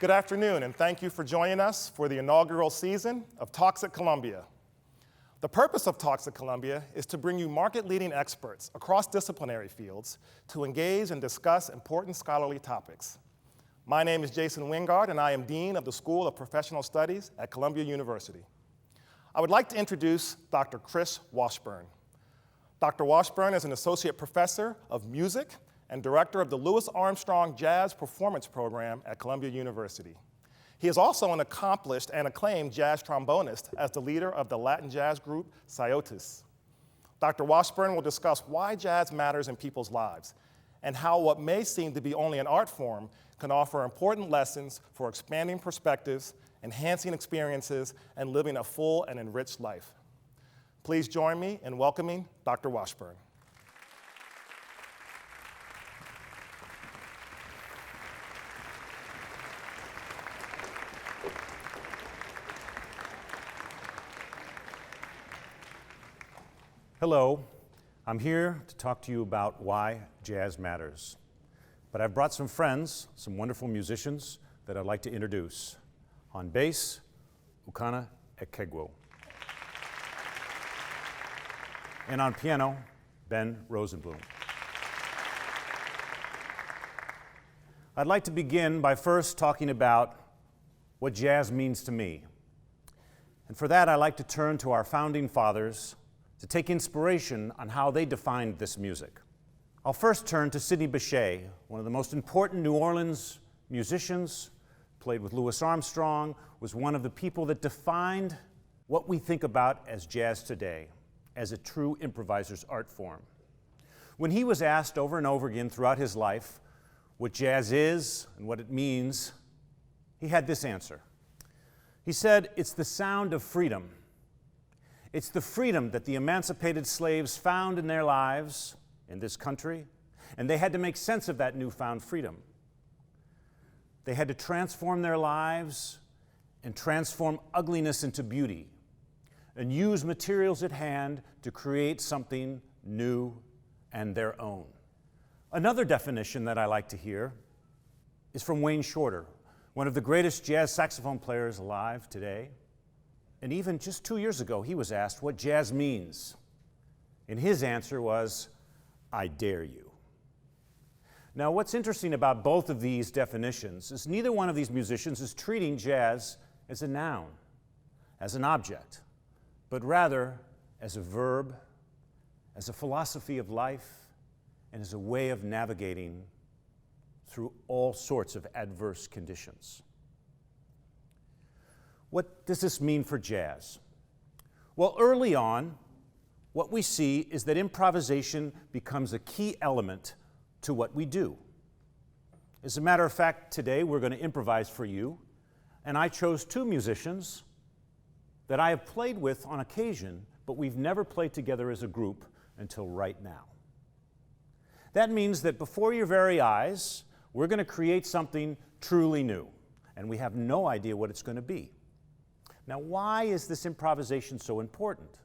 Good afternoon, and thank you for joining us for the inaugural season of Talks at Columbia. The purpose of Talks at Columbia is to bring you market-leading experts across disciplinary fields to engage and discuss important scholarly topics. My name is Jason Wingard, and I am Dean of the School of Professional Studies at Columbia University. I would like to introduce Dr. Chris Washburne. Dr. Washburne is an associate professor of music and director of the Louis Armstrong Jazz Performance program at Columbia University. He is also an accomplished and acclaimed jazz trombonist as the leader of the Latin jazz group Sciotis. Dr. Washburne will discuss why jazz matters in people's lives and how what may seem to be only an art form can offer important lessons for expanding perspectives, enhancing experiences, and living a full and enriched life. Please join me in welcoming Dr. Washburne. Hello, I'm here to talk to you about why jazz matters. But I've brought some friends, some wonderful musicians that I'd like to introduce. On bass, Ukana Ekegwo. And on piano, Ben Rosenblum. I'd like to begin by first talking about what jazz means to me. And for that, I'd like to turn to our founding fathers to take inspiration on how they defined this music. I'll first turn to Sidney Bechet, one of the most important New Orleans musicians, played with Louis Armstrong, was one of the people that defined what we think about as jazz today, as a true improviser's art form. When he was asked over and over again throughout his life what jazz is and what it means, he had this answer. He said, "It's the sound of freedom. It's the freedom that the emancipated slaves found in their lives in this country, and they had to make sense of that newfound freedom. They had to transform their lives and transform ugliness into beauty and use materials at hand to create something new and their own." Another definition that I like to hear is from Wayne Shorter, one of the greatest jazz saxophone players alive today. And even just 2 years ago, he was asked what jazz means. And his answer was, "I dare you." Now, what's interesting about both of these definitions is neither one of these musicians is treating jazz as a noun, as an object, but rather as a verb, as a philosophy of life, and as a way of navigating through all sorts of adverse conditions. What does this mean for jazz? Well, early on, what we see is that improvisation becomes a key element to what we do. As a matter of fact, today we're going to improvise for you, and I chose two musicians that I have played with on occasion, but we've never played together as a group until right now. That means that before your very eyes, we're going to create something truly new, and we have no idea what it's going to be. Now, why is this improvisation so important?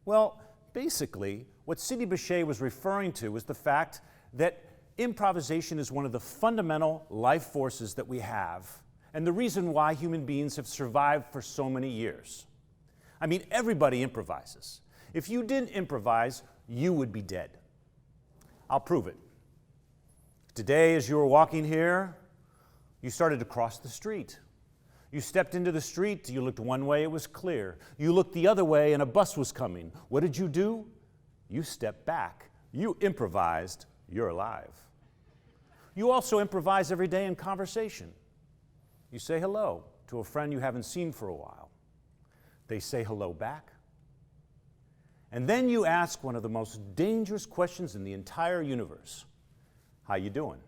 Well, basically, what Sidney Bechet was referring to was the fact that improvisation is one of the fundamental life forces that we have, and the reason why human beings have survived for so many years. I mean, everybody improvises. If you didn't improvise, you would be dead. I'll prove it. Today, as you were walking here, you started to cross the street. You stepped into the street, you looked one way, it was clear. You looked the other way and a bus was coming. What did you do? You stepped back. You improvised. You're alive. You also improvise every day in conversation. You say hello to a friend you haven't seen for a while. They say hello back. And then you ask one of the most dangerous questions in the entire universe. How you doing?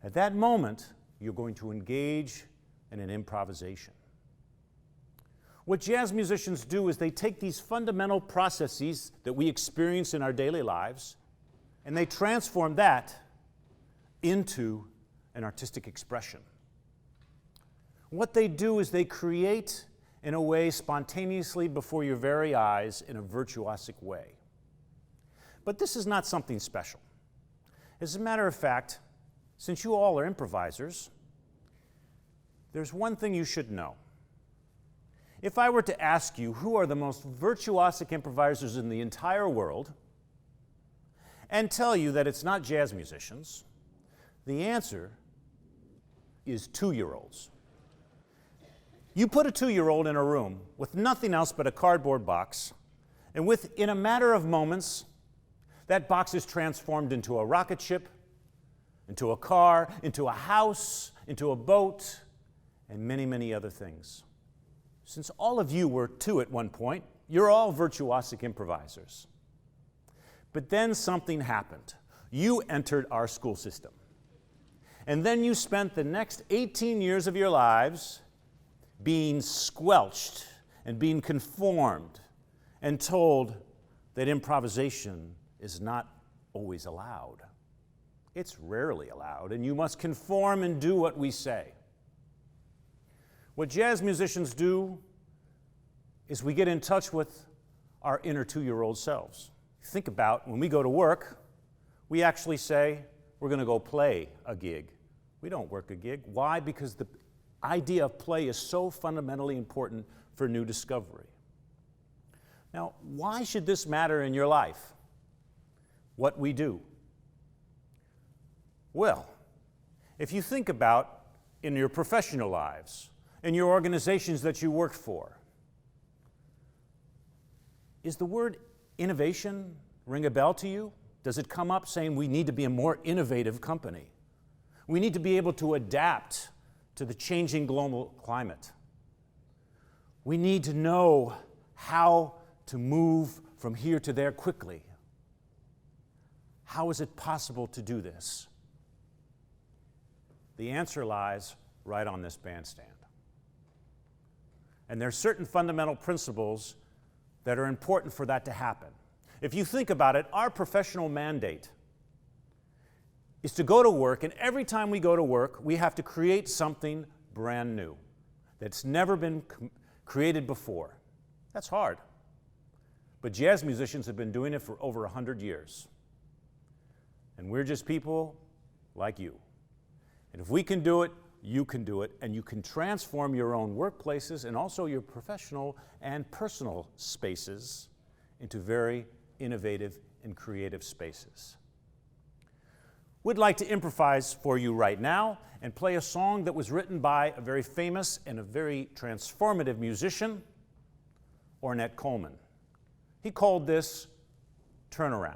At that moment, you're going to engage in an improvisation. What jazz musicians do is they take these fundamental processes that we experience in our daily lives and they transform that into an artistic expression. What they do is they create in a way spontaneously before your very eyes in a virtuosic way. But this is not something special. As a matter of fact, since you all are improvisers, there's one thing you should know. If I were to ask you who are the most virtuosic improvisers in the entire world, and tell you that it's not jazz musicians, the answer is 2-year-olds. You put a 2-year-old in a room with nothing else but a cardboard box, and within a matter of moments, that box is transformed into a rocket ship, into a car, into a house, into a boat, and many, many other things. Since all of you were 2 at one point, you're all virtuosic improvisers. But then something happened. You entered our school system. And then you spent the next 18 years of your lives being squelched and being conformed and told that improvisation is not always allowed. It's rarely allowed, and you must conform and do what we say. What jazz musicians do is we get in touch with our inner 2-year-old selves. Think about when we go to work, we actually say, we're going to go play a gig. We don't work a gig. Why? Because the idea of play is so fundamentally important for new discovery. Now, why should this matter in your life? What we do? Well, if you think about in your professional lives, in your organizations that you work for, is the word innovation ring a bell to you? Does it come up saying we need to be a more innovative company? We need to be able to adapt to the changing global climate. We need to know how to move from here to there quickly. How is it possible to do this? The answer lies right on this bandstand. And there are certain fundamental principles that are important for that to happen. If you think about it, our professional mandate is to go to work, and every time we go to work, we have to create something brand new that's never been created before. That's hard. But jazz musicians have been doing it for over 100 years. And we're just people like you. And if we can do it, you can do it, and you can transform your own workplaces and also your professional and personal spaces into very innovative and creative spaces. We'd like to improvise for you right now and play a song that was written by a very famous and a very transformative musician, Ornette Coleman. He called this Turnaround.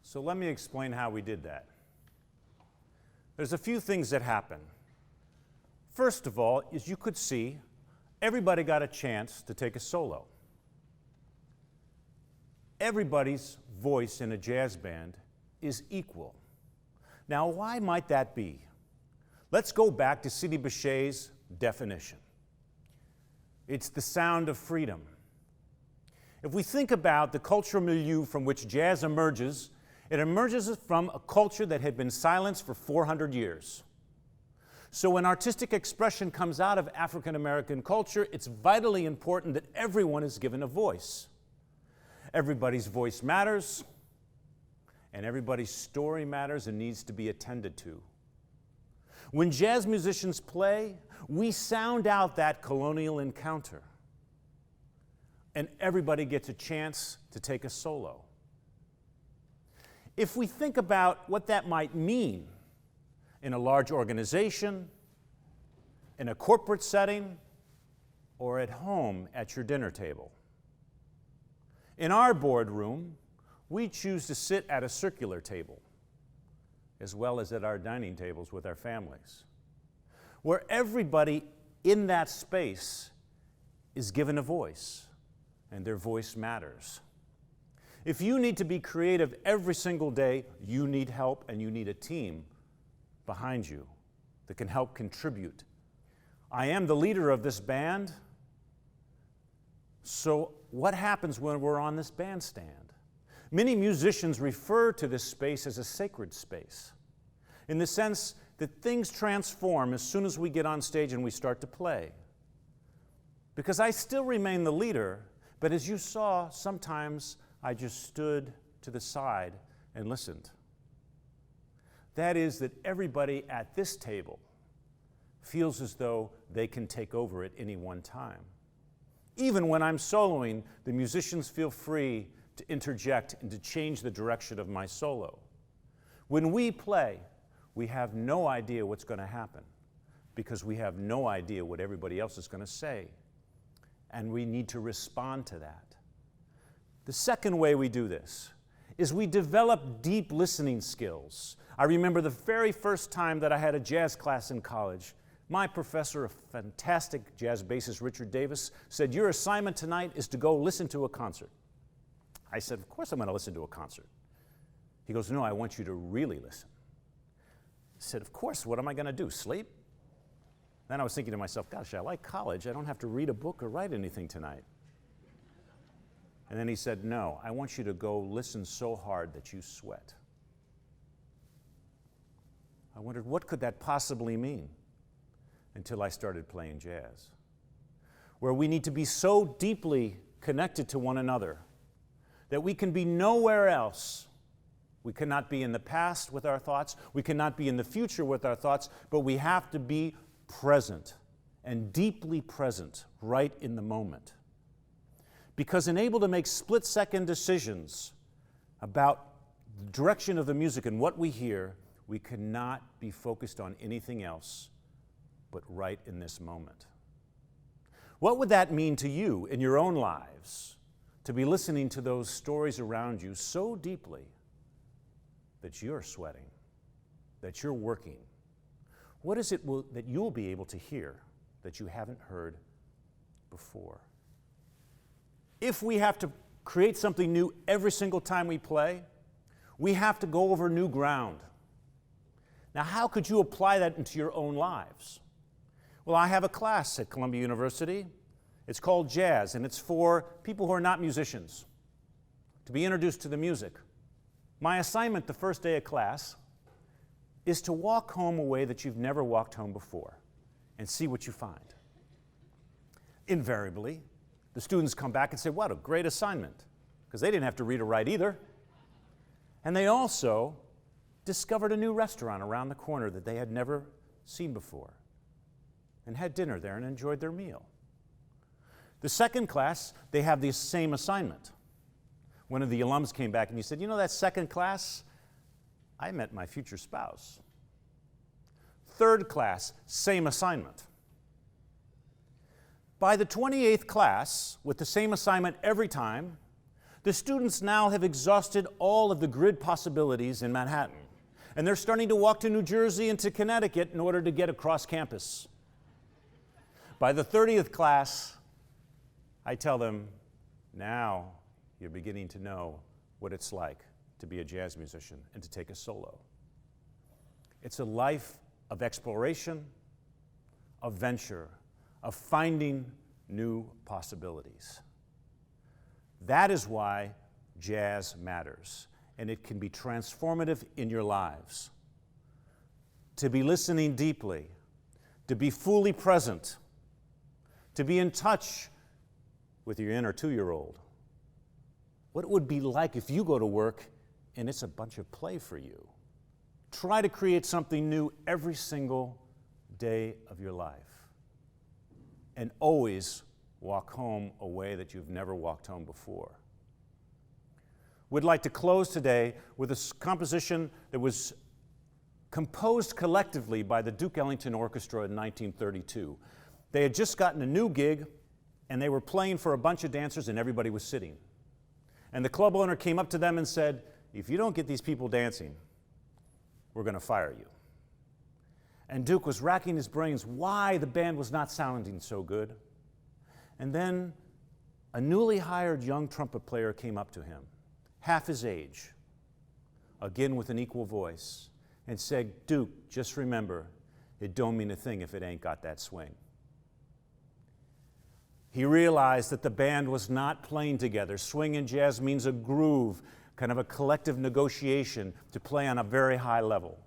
So let me explain how we did that. There's a few things that happen. First of all, as you could see, everybody got a chance to take a solo. Everybody's voice in a jazz band is equal. Now, why might that be? Let's go back to Sidney Bechet's definition. It's the sound of freedom. If we think about the cultural milieu from which jazz emerges, it emerges from a culture that had been silenced for 400 years. So when artistic expression comes out of African American culture, it's vitally important that everyone is given a voice. Everybody's voice matters, and everybody's story matters and needs to be attended to. When jazz musicians play, we sound out that colonial encounter, and everybody gets a chance to take a solo. If we think about what that might mean in a large organization, in a corporate setting, or at home at your dinner table. In our boardroom, we choose to sit at a circular table, as well as at our dining tables with our families, where everybody in that space is given a voice, and their voice matters. If you need to be creative every single day, you need help and you need a team behind you that can help contribute. I am the leader of this band, so what happens when we're on this bandstand? Many musicians refer to this space as a sacred space, in the sense that things transform as soon as we get on stage and we start to play. Because I still remain the leader, but as you saw, sometimes I just stood to the side and listened. That is that everybody at this table feels as though they can take over at any one time. Even when I'm soloing, the musicians feel free to interject and to change the direction of my solo. When we play, we have no idea what's going to happen because we have no idea what everybody else is going to say. And we need to respond to that. The second way we do this is we develop deep listening skills. I remember the very first time that I had a jazz class in college. My professor, a fantastic jazz bassist, Richard Davis, said, "Your assignment tonight is to go listen to a concert." I said, "Of course I'm going to listen to a concert." He goes, "No, I want you to really listen." I said, "Of course, what am I going to do, sleep?" Then I was thinking to myself, gosh, I like college. I don't have to read a book or write anything tonight. And then he said, "No, I want you to go listen so hard that you sweat." I wondered, what could that possibly mean? Until I started playing jazz, where we need to be so deeply connected to one another that we can be nowhere else. We cannot be in the past with our thoughts. We cannot be in the future with our thoughts, but we have to be present and deeply present right in the moment. Because able to make split-second decisions about the direction of the music and what we hear, we cannot be focused on anything else but right in this moment. What would that mean to you in your own lives, to be listening to those stories around you so deeply that you're sweating, that you're working? What is it that you'll be able to hear that you haven't heard before? If we have to create something new every single time we play, we have to go over new ground. Now, how could you apply that into your own lives? Well, I have a class at Columbia University. It's called Jazz, and it's for people who are not musicians, to be introduced to the music. My assignment the first day of class is to walk home a way that you've never walked home before and see what you find. Invariably, the students come back and say, "What a great assignment," because they didn't have to read or write either. And they also discovered a new restaurant around the corner that they had never seen before and had dinner there and enjoyed their meal. The second class, they have the same assignment. One of the alums came back and he said, "You know, that second class, I met my future spouse." Third class, same assignment. By the 28th class, with the same assignment every time, The students now have exhausted all of the grid possibilities in Manhattan, and they're starting to walk to New Jersey and to Connecticut in order to get across campus. By the 30th class, I tell them, now you're beginning to know what it's like to be a jazz musician and to take a solo. It's a life of exploration, of venture, of finding new possibilities. That is why jazz matters, and it can be transformative in your lives. To be listening deeply, to be fully present, to be in touch with your inner 2-year-old. What it would be like if you go to work and it's a bunch of play for you. Try to create something new every single day of your life. And always walk home a way that you've never walked home before. We'd like to close today with a composition that was composed collectively by the Duke Ellington Orchestra in 1932. They had just gotten a new gig, and they were playing for a bunch of dancers, and everybody was sitting. And the club owner came up to them and said, if you don't get these people dancing, we're going to fire you. And Duke was racking his brains why the band was not sounding so good. And then a newly hired young trumpet player came up to him, half his age, again with an equal voice, and said, Duke, just remember, it don't mean a thing if it ain't got that swing. He realized that the band was not playing together. Swing in jazz means a groove, kind of a collective negotiation to play on a very high level.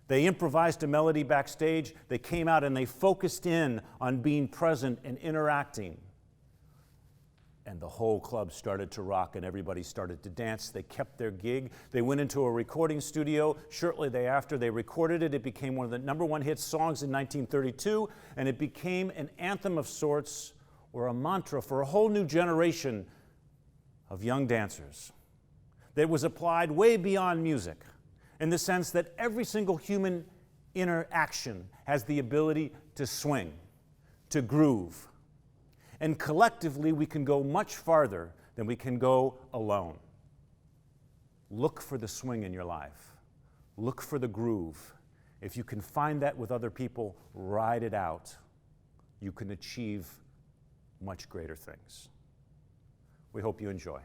They improvised a melody backstage. They came out and they focused in on being present and interacting. And the whole club started to rock and everybody started to dance. They kept their gig. They went into a recording studio. Shortly thereafter, they recorded it. It became one of the #1 hit songs in 1932, and it became an anthem of sorts or a mantra for a whole new generation of young dancers that was applied way beyond music, in the sense that every single human interaction has the ability to swing, to groove. And collectively, we can go much farther than we can go alone. Look for the swing in your life. Look for the groove. If you can find that with other people, ride it out. You can achieve much greater things. We hope you enjoy.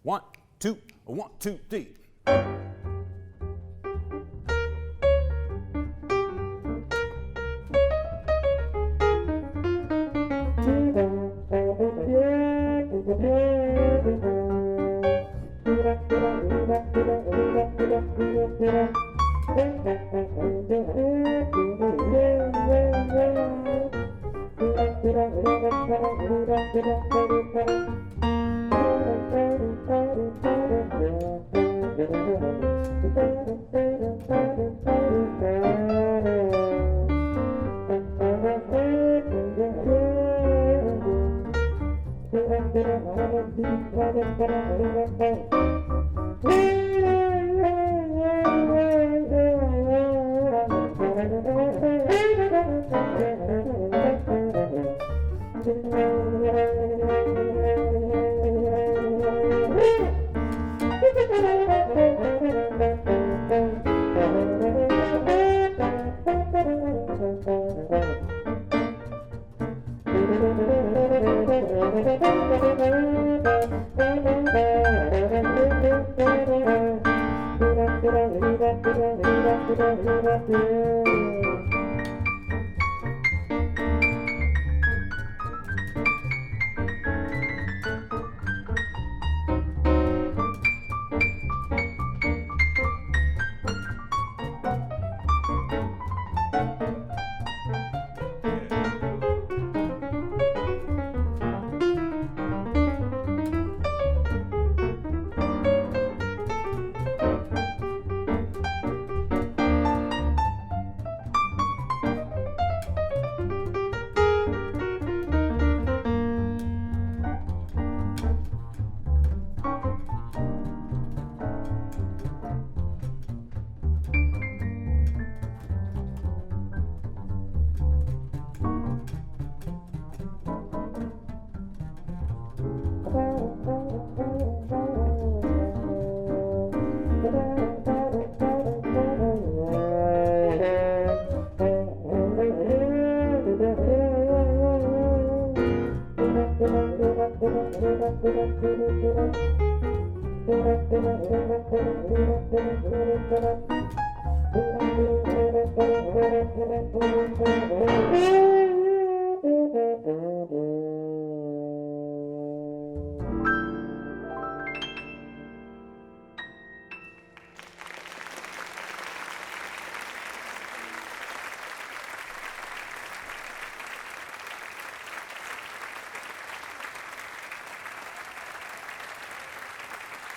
1, 2, 1, 2, 3.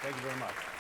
Thank you very much.